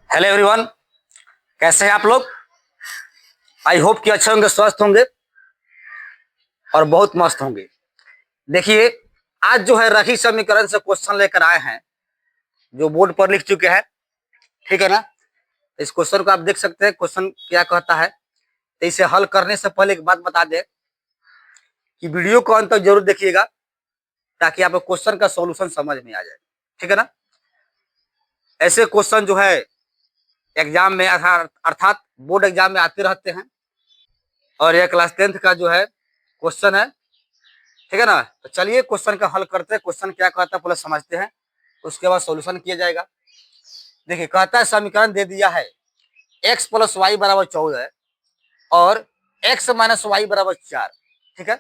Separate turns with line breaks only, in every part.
Hello everyone, कैसे हैं आप लोग। आई होप कि अच्छे होंगे, स्वस्थ होंगे और बहुत मस्त होंगे। देखिए, आज जो है रही समीकरण से क्वेश्चन लेकर आए हैं जो बोर्ड पर लिख चुके हैं। ठीक है ना। इस क्वेश्चन को आप देख सकते हैं, क्वेश्चन क्या कहता है। तो इसे हल करने से पहले एक बात बता दें कि वीडियो को अंत तक जरूर देखिएगा ताकि आपको क्वेश्चन का सॉल्यूशन समझ में आ जाए। ठीक है ना। ऐसे क्वेश्चन जो है एग्जाम में अर्थात बोर्ड एग्जाम में आते रहते हैं और यह क्लास 10th का जो है क्वेश्चन है। ठीक है ना। तो चलिए क्वेश्चन का हल करते हैं। क्वेश्चन क्या कहता है पहले समझते हैं, उसके बाद सॉल्यूशन किया जाएगा। देखिए, कहता है समीकरण दे दिया है x प्लस वाई बराबर 14 और x माइनस वाई बराबर 4। ठीक है।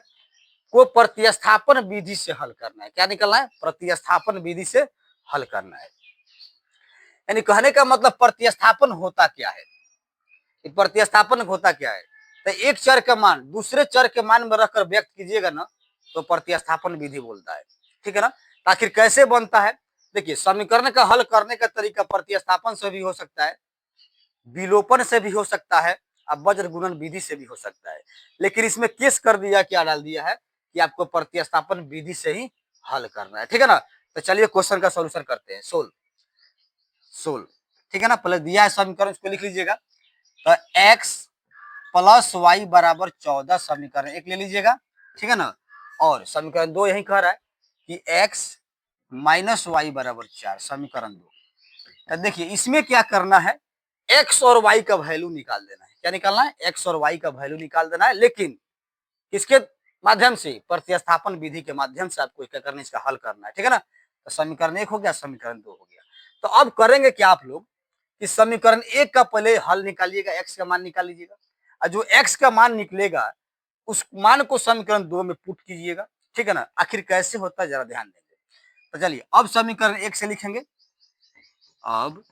को प्रतिस्थापन विधि से हल करना है। क्या निकलना है? प्रतिस्थापन विधि से हल करना है। यानी कहने का मतलब प्रतिस्थापन होता क्या है। प्रतिस्थापन होता क्या है? तो एक चर का मान दूसरे चर के मान में रखकर व्यक्त कीजिएगा ना, तो प्रतिस्थापन विधि बोलता है। ठीक है ना। तो आखिर कैसे बनता है? देखिए, समीकरण का हल करने का तरीका प्रतिस्थापन से भी हो सकता है, विलोपन से भी हो सकता है, अब वज्र गुणन विधि से भी हो सकता है। लेकिन इसमें केस कर दिया, क्या डाल दिया है कि आपको प्रतिस्थापन विधि से ही हल करना है। ठीक है ना। तो चलिए क्वेश्चन का सोल्यूशन करते हैं। सोल्व। ठीक है ना। पहले दिया है समीकरण, उसको लिख लीजिएगा। तो x प्लस वाई बराबर 14 समीकरण एक ले लीजिएगा। ठीक है ना। और समीकरण 2 यही कह रहा है कि x माइनस वाई बराबर 4 समीकरण 2। तो देखिए, इसमें क्या करना है, x और y का वैल्यू निकाल देना है। क्या निकालना है? x और y का वैल्यू निकाल देना है। लेकिन किसके माध्यम से? प्रतिस्थापन विधि के माध्यम से आपको क्या करना है, इसका हल करना है। ठीक है ना। तो समीकरण 1 हो गया, समीकरण 2 हो गया। तो अब करेंगे क्या आप लोग, इस समीकरण 1 का पहले हल निकालिएगा, x का मान निकाल लीजिएगा और जो x का मान निकलेगा उस मान को समीकरण 2 में पुट कीजिएगा। ठीक है ना। आखिर कैसे होता है जरा ध्यान देंगे। तो चलिए अब समीकरण 1 से लिखेंगे। अब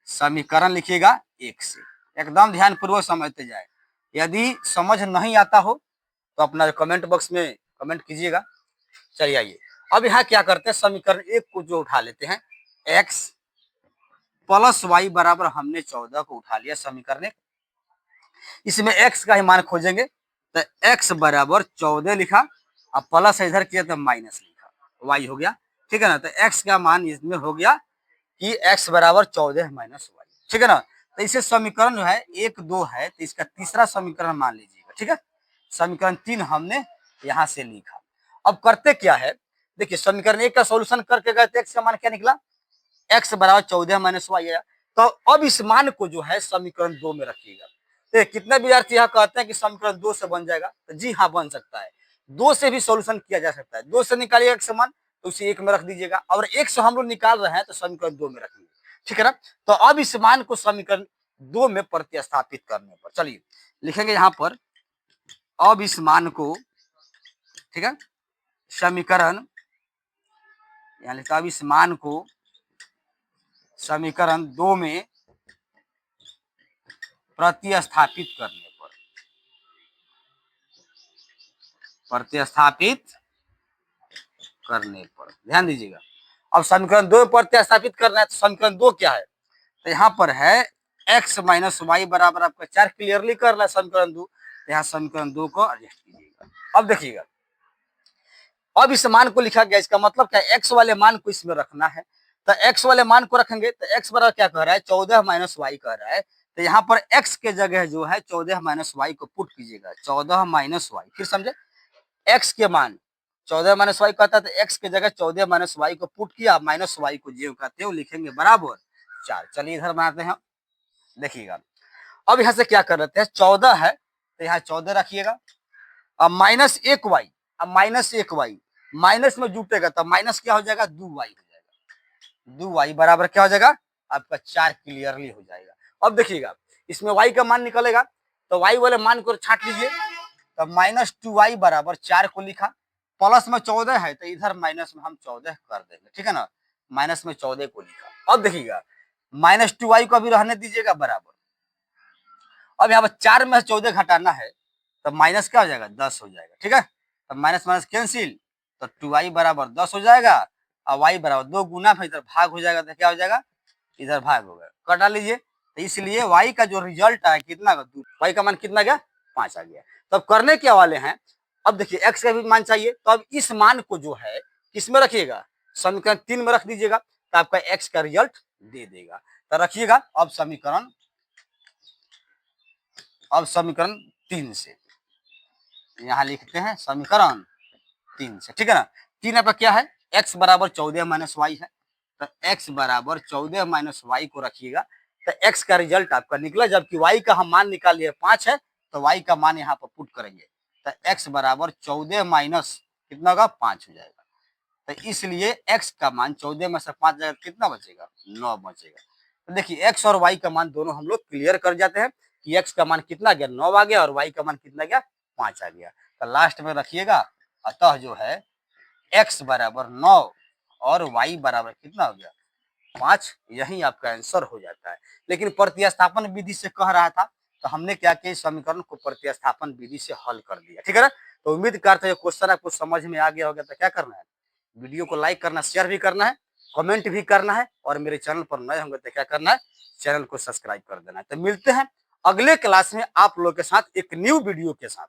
समीकरण लिखिएगा 1 से, एकदम ध्यान पूर्वक समझते जाए। यदि समझ नहीं आता हो तो अपना कमेंट बॉक्स में कमेंट कीजिएगा। चलिए आइए, अब यहाँ क्या करते हैं, समीकरण 1 को जो उठा लेते हैं, x प्लस वाई बराबर हमने 14 को उठा लिया समीकरण 1। इसमें x का ही मान खोजेंगे। तो x बराबर 14 लिखा, अब प्लस इधर किया तो माइनस लिखा, y हो गया। ठीक है ना। तो x का मान इसमें हो गया कि x बराबर 14 माइनस वाई। ठीक है ना। तो इसे समीकरण जो है 1 2 है, तो इसका तीसरा समीकरण मान लीजिएगा। ठीक है। समीकरण 3 हमने यहां से लिखा। अब करते क्या है, देखिए समीकरण 1 का सॉल्यूशन करके गए तो x का मान क्या निकला, x बराबर 14 माइनस वाई आया। तो अब इस मान को जो है समीकरण 2 में रखिएगा। तो कितने विद्यार्थी यहाँ कहते हैं कि समीकरण 2 से बन जाएगा, तो जी हाँ बन सकता है। 2 से भी सॉल्यूशन किया जा सकता है। 2 से निकालिएगा x मान तो उसे 1 में रख दीजिएगा, और 1 से हम लोग निकाल रहे हैं तो समीकरण 2 में रखेंगे। ठीक है ना। तो अब इस मान को समीकरण 2 में प्रतिस्थापित करने पर चलिए लिखेंगे यहाँ पर, अब इस मान को, ठीक है, समीकरण यहाँ लिखा, अब इस मान को समीकरण 2 में प्रतिस्थापित करने पर, प्रतिस्थापित करने पर ध्यान दीजिएगा। अब समीकरण 2 में प्रतिस्थापित करना है तो समीकरण 2 क्या है, तो यहाँ पर है x माइनस वाई बराबर आपका 4 क्लियरली कर रहा है समीकरण 2। यहाँ समीकरण 2 को एडजस्ट कीजिएगा। अब देखिएगा, अब इस मान को लिखा गया, इसका मतलब क्या है, x वाले मान को इसमें रखना है। तो x वाले मान को रखेंगे तो x बराबर क्या कह रहा है, 14 माइनस वाई कह रहा है। तो यहाँ पर x के जगह जो है 14 माइनस वाई को पुट कीजिएगा, 14 माइनस वाई। फिर समझे, x के मान 14 माइनस वाई कहता है तो x के जगह 14 माइनस वाई को पुट किया, माइनस वाई को जो कहते हो लिखेंगे बराबर 4। चलिए इधर बनाते हैं, देखिएगा। अब यहाँ से क्या कर लेते हैं, 14 है तो यहाँ 14 रखिएगा, अब माइनस 1 वाई, अब माइनस 1 वाई माइनस में जुटेगा तो माइनस क्या हो जाएगा, 2 वाई हो जाएगा। 2 वाई बराबर क्या हो जाएगा आपका 4 क्लियरली हो जाएगा। अब देखिएगा, इसमें y का मान निकलेगा तो y वाले मान को छांट लीजिए। तो माइनस 2y बराबर 4 को लिखा, प्लस में 14 है तो इधर माइनस में हम 14 कर देंगे। ठीक है ना। माइनस में 14 को लिखा। अब देखिएगा, माइनस 2y को अभी रहने दीजिएगा बराबर। अब यहाँ पर 4 में 14 घटाना है तो माइनस क्या हो जाएगा, 10 हो जाएगा। ठीक है। तो माइनस माइनस कैंसिल, तो 2y बराबर 10 हो जाएगा और y बराबर 2 गुना में इधर भाग हो जाएगा तो क्या हो जाएगा, इधर भाग हो गया, कर डाल लीजिए। तो इसलिए y का जो रिजल्ट है कितना, y का मान कितना गया, 5 आ गया। तो अब करने क्या वाले हैं, अब देखिए x का भी मान चाहिए, तो अब इस मान को जो है किसमें रखिएगा, समीकरण 3 में रख दीजिएगा, तो आपका x का रिजल्ट दे देगा। तो रखिएगा अब समीकरण 3 से यहां लिखते हैं समीकरण 3 से, ठीक है ना। 3 आपका क्या है, x बराबर 14 माइनस वाई है, तो x बराबर 14 माइनस वाई को रखिएगा। तो x का रिजल्ट आपका निकला, जबकि y का हम मान निकालिए 5 है, तो y का मान यहाँ पर पुट करेंगे, तो x बराबर 14 माइनस कितना होगा, 5 हो जाएगा। तो इसलिए x का मान 14 में से 5 जाएगा, कितना बचेगा, 9 बचेगा। तो देखिए x और y का मान दोनों हम लोग क्लियर कर जाते हैं कि x का मान कितना गया, 9 आ गया, और y का मान कितना गया, 5 आ गया। तो लास्ट में रखिएगा, अतः जो है x बराबर 9 और y बराबर कितना हो गया, 5, यही आपका आंसर हो जाता है। लेकिन प्रतिस्थापन विधि से कह रहा था, तो हमने क्या किया, समीकरण को प्रतिस्थापन विधि से हल कर दिया, ठीक है ना। तो उम्मीद करते हैं क्वेश्चन आपको समझ में आ गया होगा। तो क्या करना है, वीडियो को लाइक करना, शेयर भी करना है, कमेंट भी करना है, और मेरे चैनल पर नए होंगे तो क्या करना है, चैनल को सब्सक्राइब कर देना है। तो मिलते हैं अगले क्लास में आप लोग के साथ एक न्यू वीडियो के साथ।